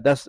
10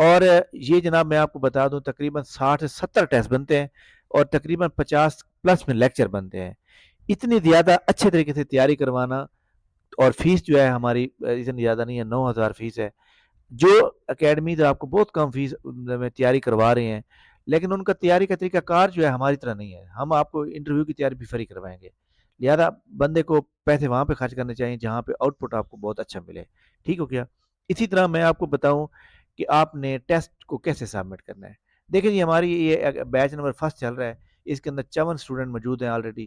اور یہ جناب میں آپ کو بتا دوں تقریباً 60 سے 70 ٹیسٹ بنتے ہیں اور تقریباً 50 پلس میں لیکچر بنتے ہیں. اتنی زیادہ اچھے طریقے سے تیاری کروانا. اور فیس جو ہے ہماری اتنی زیادہ نہیں ہے، 9,000 فیس ہے. جو اکیڈمیز آپ کو بہت کم فیس میں تیاری کروا رہے ہیں، لیکن ان کا تیاری کا طریقہ کار جو ہے ہماری طرح نہیں ہے. ہم آپ کو انٹرویو کی تیاری بھی فری کروائیں گے. لہذا بندے کو پیسے وہاں پہ خرچ کرنے چاہیے جہاں پہ آؤٹ پٹ آپ کو بہت اچھا ملے. ٹھیک ہو گیا؟ اسی طرح میں آپ کو بتاؤں کہ آپ نے ٹیسٹ کو کیسے سبمٹ کرنا ہے. دیکھیں جی ہماری یہ بیچ نمبر فرسٹ چل رہا ہے، اس کے اندر 54 اسٹوڈنٹ موجود ہیں آلریڈی.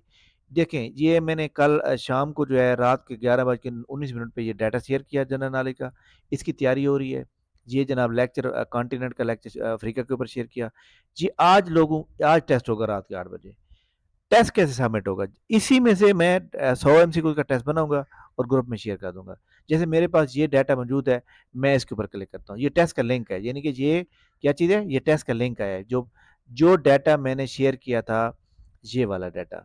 دیکھیں یہ میں نے کل شام کو جو ہے رات کے 11:19 پہ یہ ڈیٹا شیئر کیا جنرل نالج کا. اس کی تیاری ہو رہی ہے. یہ جناب لیکچر کانٹیننٹ کا لیکچر افریقہ کے اوپر شیئر کیا. جی آج ٹیسٹ ہوگا رات کے 8 بجے. ٹیسٹ کیسے سبمٹ ہوگا؟ اسی میں سے میں 100 ایم سی کیو کا ٹیسٹ بناؤں گا اور گروپ میں شیئر کر دوں گا. جیسے میرے پاس یہ ڈیٹا موجود ہے، میں اس کے اوپر کلک کرتا ہوں، یہ ٹیسٹ کا لنک ہے. یعنی کہ یہ کیا چیز ہے؟ یہ ٹیسٹ کا لنک ہے. جو ڈیٹا میں نے شیئر کیا تھا، یہ والا ڈیٹا،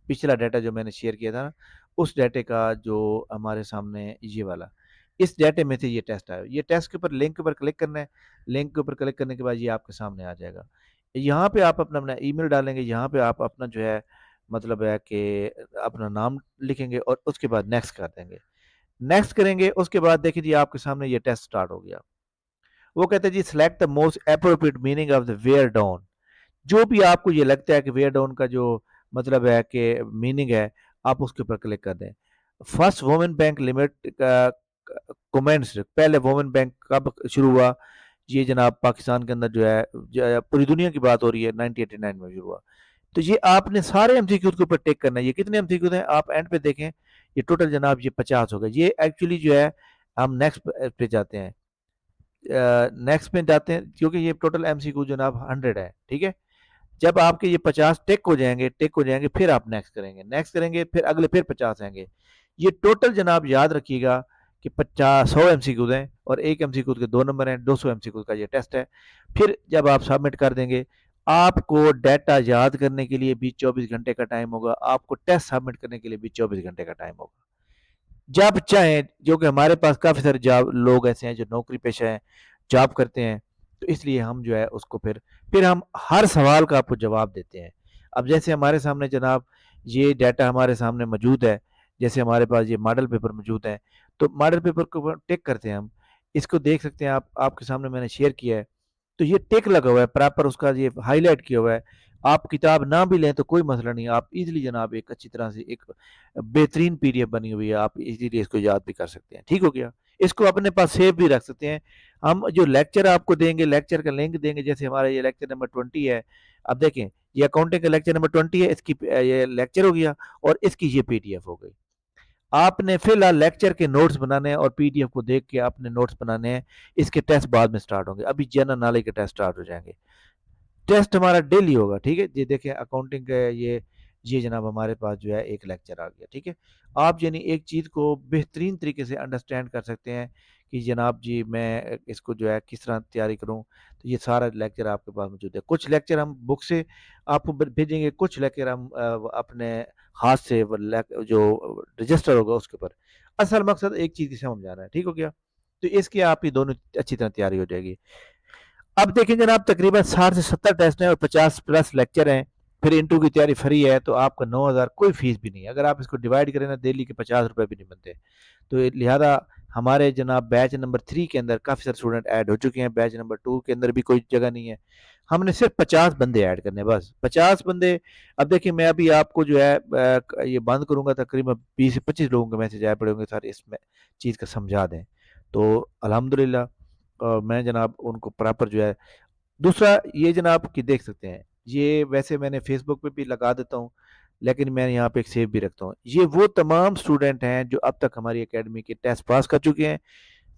پچھلا ڈیٹا جو میں نے شیئر کیا تھا نا، اس ڈیٹے کا جو ہمارے سامنے یہ والا، اس ڈیٹے میں سے یہ ٹیسٹ آیا. یہ ٹیسٹ کے اوپر لنک کے اوپر کلک کرنا ہے. لنک کے اوپر کلک کرنے کے بعد یہ آپ کے سامنے آ جائے گا. یہاں پہ آپ اپنا ای میل ڈالیں گے. یہاں پہ آپ اپنا جو ہے مطلب ہے کہ اپنا نام لکھیں گے اور اس کے بعد نیکسٹ کر دیں گے. نیکسٹ کریں گے، اس کے بعد دیکھیں جی آپ کے سامنے یہ ٹیسٹ سٹارٹ ہو گیا. وہ کہتے ہیں جی select the most appropriate meaning of the wear down. جو بھی آپ کو یہ لگتا ہے کہ ویئر ڈاؤن کا جو مطلب ہے کہ میننگ ہے، آپ اس کے اوپر کلک کر دیں. First women bank limit comments, پہلے وومن بینک کب شروع ہوا؟ یہ جناب پاکستان کے اندر جو ہے پوری دنیا کی بات ہو رہی ہے، 1989 میں شروع ہوا. تو یہ آپ نے سارے ایم سی کیوز کے اوپر ٹیک کرنا ہے. یہ کتنے ایم سی کیوز ہیں آپ اینڈ پہ دیکھیں. یہ ٹوٹل جناب یہ 50 ہو گئے. یہ ایکچولی جو ہے ہم نیکسٹ پہ جاتے ہیں، نیکسٹ پہ جاتے ہیں کیونکہ یہ ٹوٹل ایم سی کیو جناب 100 ہے. ٹھیک ہے؟ جب آپ کے یہ 50 ٹیک ہو جائیں گے پھر آپ نیکسٹ کریں گے پھر اگلے پھر 50 آئیں گے. یہ ٹوٹل جناب یاد رکھیے گا کہ 100 ایم سی کیوز ہیں اور ایک ایم سی کیوز کے 2 نمبر ہیں. 200 ایم سی کیوز کا یہ ٹیسٹ ہے. پھر جب آپ سبمٹ کر دیں گے، آپ کو ڈیٹا یاد کرنے کے لیے بھی 24 گھنٹے کا ٹائم ہوگا. آپ کو ٹیسٹ سبمٹ کرنے کے لیے بھی 24 گھنٹے کا ٹائم ہوگا. جب چاہیں، جو کہ ہمارے پاس کافی سارے لوگ ایسے ہیں جو نوکری پیشہ ہیں، جاب کرتے ہیں، تو اس لیے ہم جو ہے اس کو پھر ہم ہر سوال کا آپ کو جواب دیتے ہیں. اب جیسے ہمارے سامنے جناب یہ ڈیٹا ہمارے سامنے موجود ہے، جیسے ہمارے پاس یہ ماڈل پیپر موجود ہے، تو ماڈل پیپر کو ٹک کرتے ہیں ہم. اس کو دیکھ سکتے ہیں آپ کے سامنے میں نے شیئر کیا ہے. تو یہ ٹک لگا ہوا ہے پراپر، اس کا یہ ہائی لائٹ کیا ہوا ہے. آپ کتاب نہ بھی لیں تو کوئی مسئلہ نہیں، آپ ایزیلی جناب ایک اچھی طرح سے ایک بہترین پی ڈی ایف بنی ہوئی ہے، آپ ایزیلی اس کو یاد بھی کر سکتے ہیں. ٹھیک ہو گیا؟ اس کو اپنے پاس سیو بھی رکھ سکتے ہیں. ہم جو لیکچر آپ کو دیں گے، لیکچر کا لنک دیں گے، جیسے ہمارا یہ لیکچر نمبر 20 ہے. اب دیکھیں یہ اکاؤنٹنگ کا لیکچر نمبر 20 ہے، اس کی یہ لیکچر ہو گیا اور اس کی یہ پی ڈی ایف ہو گئی. آپ نے فی الحال لیکچر کے نوٹس بنانے ہیں اور پی ڈی ایف کو دیکھ کے آپ نے نوٹس بنانے ہیں. اس کے ٹیسٹ بعد میں سٹارٹ ہوں گے. ابھی جنرل نالج کے ٹیسٹ سٹارٹ ہو جائیں گے. ٹیسٹ ہمارا ڈیلی ہوگا. ٹھیک ہے جی؟ دیکھیں اکاؤنٹنگ کا یہ جناب ہمارے پاس جو ہے ایک لیکچر آ گیا. ٹھیک ہے؟ آپ یعنی ایک چیز کو بہترین طریقے سے انڈرسٹینڈ کر سکتے ہیں کہ جناب جی میں اس کو جو ہے کس طرح تیاری کروں. تو یہ سارا لیکچر آپ کے پاس موجود ہے. کچھ لیکچر ہم بک سے آپ کو بھیجیں گے، کچھ لیکچر ہم اپنے ہاتھ سے جو رجسٹر ہوگا اس کے اوپر. اصل مقصد ایک چیز کی سمجھ جانا ہے. ٹھیک ہو گیا؟ تو اس کی آپ کی دونوں اچھی طرح تیاری ہو جائے گی. اب دیکھیں جناب تقریباً 60 سے 70 ٹیسٹ ہیں اور 50 پلس لیکچر ہیں. پھر انٹرو کی تیاری فری ہے تو آپ کا 9,000 کوئی فیس بھی نہیں ہے. اگر آپ اس کو ڈیوائڈ کریں نا دہلی کے 50 روپے بھی نہیں بنتے. تو لہذا ہمارے جناب بیچ نمبر 3 کے اندر کافی سارے اسٹوڈنٹ ایڈ ہو چکے ہیں. بیچ نمبر 2 کے اندر بھی کوئی جگہ نہیں ہے. ہم نے صرف 50 بندے ایڈ کرنے ہیں، بس 50 بندے. اب دیکھیں میں ابھی آپ کو جو ہے یہ بند کروں گا، تقریباً 20 سے 25 لوگوں کے میسج آئے پڑے ہوں گے سارے اس میں چیز کا سمجھا دیں. تو الحمدللہ میں جناب ان کو پراپر جو ہے. دوسرا یہ جناب کہ دیکھ سکتے ہیں، یہ ویسے میں نے فیس بک پہ بھی لگا دیتا ہوں لیکن میں یہاں پہ ایک سیو بھی رکھتا ہوں. یہ وہ تمام اسٹوڈنٹ ہیں جو اب تک ہماری اکیڈمی کے ٹیسٹ پاس کر چکے ہیں.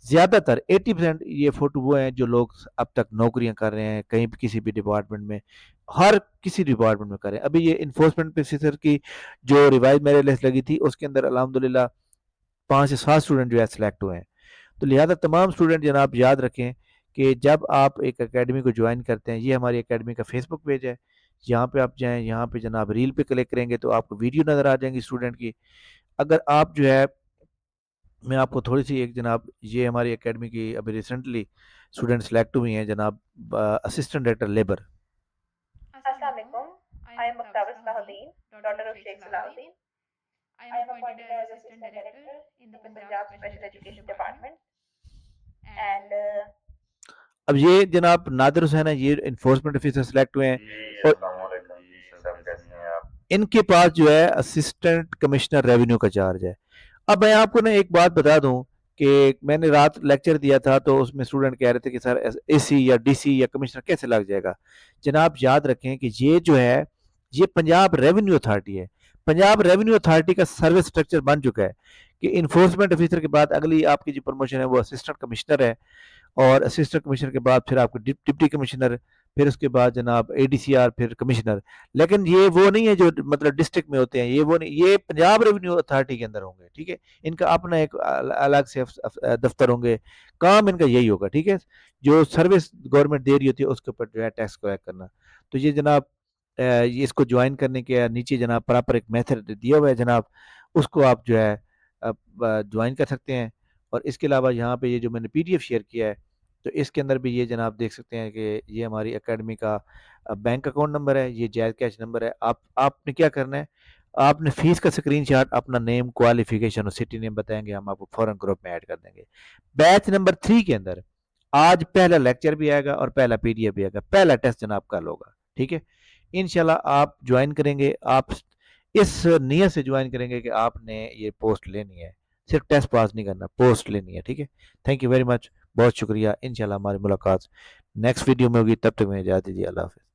زیادہ تر 80% یہ فوٹو وہ ہیں جو لوگ اب تک نوکریاں کر رہے ہیں کہیں بھی کسی بھی ڈپارٹمنٹ میں، ہر کسی ڈپارٹمنٹ میں کر رہے ہیں. ابھی یہ انفورسمنٹ پروسیسر کی جو ریوائز میرے لسٹ لگی تھی اس کے اندر الحمدللہ 5 سے 7 اسٹوڈنٹ جو ہے سلیکٹ ہوئے ہیں. تو لہذا تمام اسٹوڈنٹ جناب یاد رکھیں کہ جب آپ ایک اکیڈمی کو جوائن کرتے ہیں، یہ ہماری اکیڈمی کا فیس بک پیج ہے. یہاں پہ آپ جائیں، یہاں پہ جناب ریل پہ کلک کریں گے تو آپ کو ویڈیو نظر آ جائیں گی اسٹوڈنٹ کی. اگر آپ جو ہے میں آپ کو تھوڑی سی ایک جناب یہ ہماری اکیڈمی کی ابھی ریسنٹلی اسٹوڈنٹ سلیکٹ ہوئی ہیں جناب اسسٹنٹ ڈائریکٹر لیبر. السلام علیکم. I am Muqtabir Salahuddin, daughter of Sheikh Salahuddin. I am appointed as Assistant Director in the Punjab Special Education Department. And اب یہ جناب نادر حسین ہے, یہ انفورسمنٹ آفیسر سلیکٹ ہوئے ہیں, جی اور السلام علیکم جی سب کیسے ہیں آپ؟ ان کے پاس جو ہے اسسٹنٹ کمشنر ریونیو کا چارج ہے. اب میں آپ کو نا ایک بات بتا دوں کہ میں نے رات لیکچر دیا تھا تو اس میں اسٹوڈنٹ کہہ رہے تھے کہ سر اے سی یا ڈی سی یا کمشنر کیسے لگ جائے گا. جناب یاد رکھیں کہ یہ جو ہے یہ پنجاب ریونیو اتھارٹی ہے. پنجاب ریونیو اتھارٹی کا سروس اسٹرکچر بن چکا ہے کہ انفورسمنٹ آفیسر کے بعد اگلی آپ کی جو پروموشن ہے وہ اسسٹنٹ کمشنر ہے, اور اسسٹنٹ کمشنر کے بعد پھر آپ کو ڈپٹی کمشنر, پھر اس کے بعد جناب اے ڈی سی آر, پھر کمشنر. لیکن یہ وہ نہیں ہے جو مطلب ڈسٹرکٹ میں ہوتے ہیں, یہ وہ نہیں, یہ پنجاب ریونیو اتھارٹی کے اندر ہوں گے. ٹھیک ہے, ان کا اپنا ایک الگ سے دفتر ہوں گے, کام ان کا یہی ہوگا. ٹھیک ہے, جو سروس گورنمنٹ دے رہی ہوتی ہے اس کے اوپر جو ہے ٹیکس کلیکٹ کرنا. تو یہ جناب یہ اس کو جوائن کرنے کے نیچے جناب پراپر ایک میتھڈ دیا ہوا ہے جناب, اس کو آپ جو ہے جوائن کر سکتے ہیں. اور اس کے علاوہ یہاں پہ یہ جو میں نے پی ڈی ایف شیئر کیا ہے تو اس کے اندر بھی یہ جناب دیکھ سکتے ہیں کہ یہ ہماری اکیڈمی کا بینک اکاؤنٹ نمبر ہے, یہ جائز کیش نمبر ہے. آپ نے کیا کرنا ہے, آپ نے فیس کا اسکرین شاٹ, اپنا نیم, کوالیفیکیشن اور سٹی نیم بتائیں گے, ہم آپ کو فوراً گروپ میں ایڈ کر دیں گے. بیچ نمبر 3 کے اندر آج پہلا لیکچر بھی آئے گا اور پہلا پی ڈی ایف بھی آئے گا, پہلا ٹیسٹ جناب کل ہوگا. ٹھیک ہے, انشاءاللہ آپ جوائن کریں گے, آپ اس نیت سے جوائن کریں گے کہ آپ نے یہ پوسٹ لینی ہے, صرف ٹیسٹ پاس نہیں کرنا, پوسٹ لینی ہے. ٹھیک ہے, تھینک یو ویری مچ, بہت شکریہ. انشاءاللہ ہماری ملاقات نیکسٹ ویڈیو میں ہوگی, تب تک میں اجازت دیجیے, اللہ حافظ.